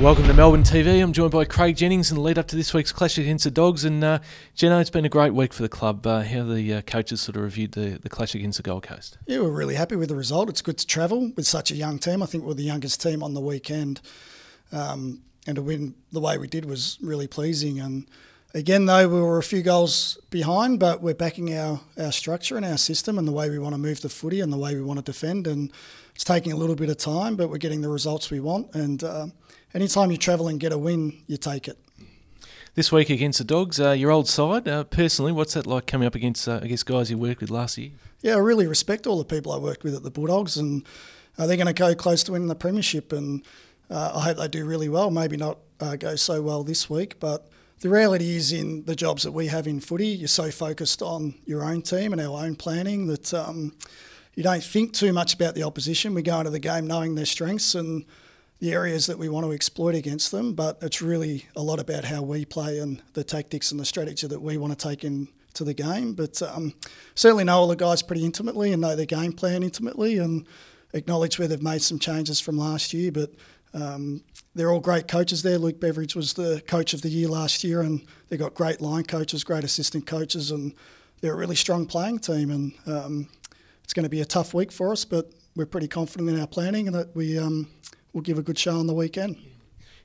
Welcome to Melbourne TV. I'm joined by Craig Jennings in the lead up to this week's clash against the Dogs. And Jenno, it's been a great week for the club. How the coaches sort of reviewed the clash against the Gold Coast? Yeah, we're really happy with the result. It's good to travel with such a young team. I think we're the youngest team on the weekend. And to win the way we did was really pleasing. And again, though, we were a few goals behind, but we're backing our structure and our system and the way we want to move the footy and the way we want to defend. And it's taking a little bit of time, but we're getting the results we want. And anytime you travel and get a win, you take it. This week against the Dogs, your old side, personally, what's that like coming up against guys you worked with last year? Yeah, I really respect all the people I worked with at the Bulldogs, and they're going to go close to winning the premiership, and I hope they do really well. Maybe not go so well this week, but the reality is in the jobs that we have in footy, you're so focused on your own team and our own planning that you don't think too much about the opposition. We go into the game knowing their strengths and the areas that we want to exploit against them, but it's really a lot about how we play and the tactics and the strategy that we want to take into the game. But certainly know all the guys pretty intimately and know their game plan intimately and acknowledge where they've made some changes from last year. But they're all great coaches there. Luke Beveridge was the coach of the year last year, and they've got great line coaches, great assistant coaches, and they're a really strong playing team. And it's going to be a tough week for us, but we're pretty confident in our planning and that we'll give a good show on the weekend.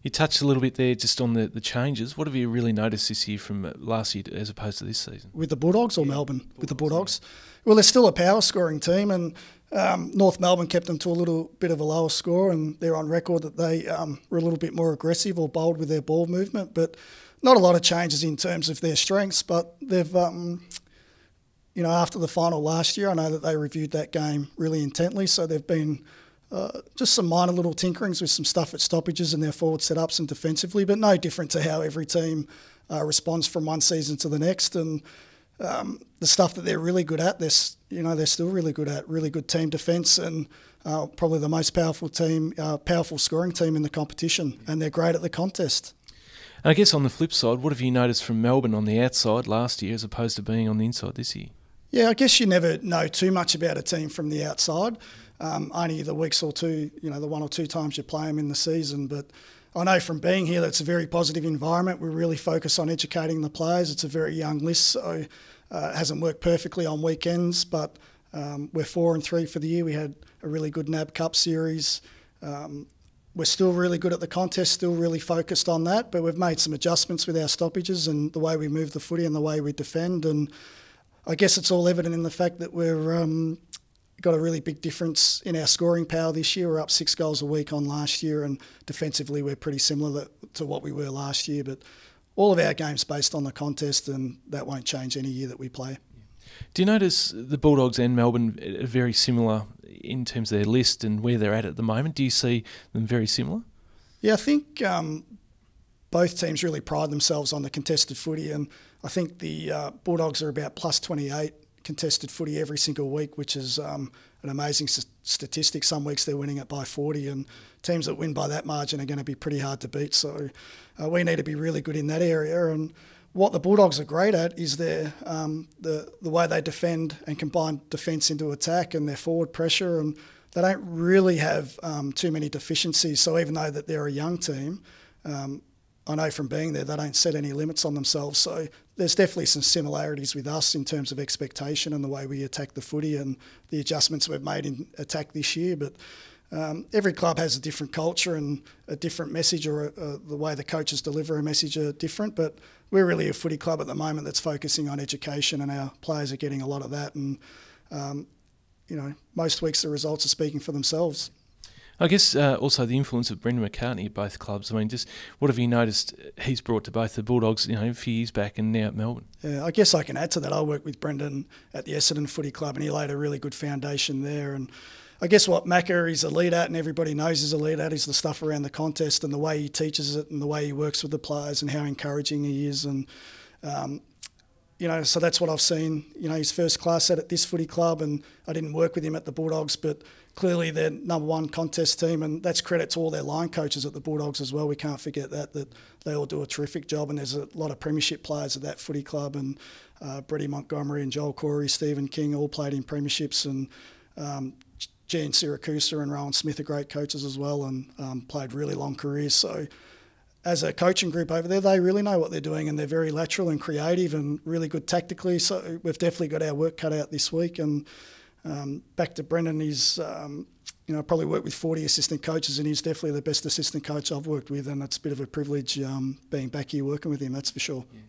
You touched a little bit there just on the changes. What have you really noticed this year from last year as opposed to this season? With the Bulldogs or Melbourne? With the Bulldogs. Well, they're still a power scoring team, and North Melbourne kept them to a little bit of a lower score, and they're on record that they were a little bit more aggressive or bold with their ball movement, but not a lot of changes in terms of their strengths. But they've, after the final last year, I know that they reviewed that game really intently, so they've been just some minor little tinkerings with some stuff at stoppages and their forward setups and defensively, but no different to how every team responds from one season to the next. And the stuff that they're really good at, they're still really good at. Really good team defence and probably the most powerful scoring team in the competition, and they're great at the contest. And I guess on the flip side, what have you noticed from Melbourne on the outside last year as opposed to being on the inside this year? Yeah, I guess you never know too much about a team from the outside. Only the weeks or two, the one or two times you play them in the season. But I know from being here that it's a very positive environment. We really focus on educating the players. It's a very young list, so it hasn't worked perfectly on weekends. But we're 4-3 for the year. We had a really good NAB Cup series. We're still really good at the contest, still really focused on that. But we've made some adjustments with our stoppages and the way we move the footy and the way we defend. And I guess it's all evident in the fact that we're got a really big difference in our scoring power this year. We're up 6 goals a week on last year, and defensively we're pretty similar to what we were last year. But all of our games based on the contest, and that won't change any year that we play. Do you notice the Bulldogs and Melbourne are very similar in terms of their list and where they're at the moment? Do you see them very similar? Yeah, I think both teams really pride themselves on the contested footy, and I think the Bulldogs are about plus 28 contested footy every single week, which is an amazing statistic. Some weeks they're winning it by 40, and teams that win by that margin are going to be pretty hard to beat. So we need to be really good in that area. And what the Bulldogs are great at is the way they defend and combine defence into attack and their forward pressure, and they don't really have too many deficiencies. So even though that they're a young team, I know from being there they don't set any limits on themselves. So there's definitely some similarities with us in terms of expectation and the way we attack the footy and the adjustments we've made in attack this year. But every club has a different culture and a different message, or the way the coaches deliver a message are different. But we're really a footy club at the moment that's focusing on education, and our players are getting a lot of that. And, most weeks the results are speaking for themselves. I guess also the influence of Brendan McCartney at both clubs. I mean, just what have you noticed he's brought to both the Bulldogs, a few years back and now at Melbourne? Yeah, I guess I can add to that. I worked with Brendan at the Essendon Footy Club, and he laid a really good foundation there. And I guess what Macca is a lead at, and everybody knows he's a lead at, is the stuff around the contest and the way he teaches it and the way he works with the players and how encouraging he is. And so that's what I've seen. His first class at this footy club, and I didn't work with him at the Bulldogs, but clearly they're number one contest team, and that's credit to all their line coaches at the Bulldogs as well. We can't forget that they all do a terrific job, and there's a lot of premiership players at that footy club, and Brady Montgomery and Joel Corey, Stephen King all played in premierships, and Jan Siracusa and Rowan Smith are great coaches as well, and played really long careers. So as a coaching group over there, they really know what they're doing, and they're very lateral and creative and really good tactically. So we've definitely got our work cut out this week. And back to Brendan, he's probably worked with 40 assistant coaches, and he's definitely the best assistant coach I've worked with, and it's a bit of a privilege being back here working with him, that's for sure. Yeah.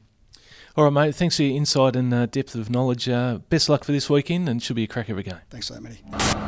All right, mate. Thanks for your insight and depth of knowledge. Best luck for this weekend, and it should be a crack of a game. Thanks for that, Matty.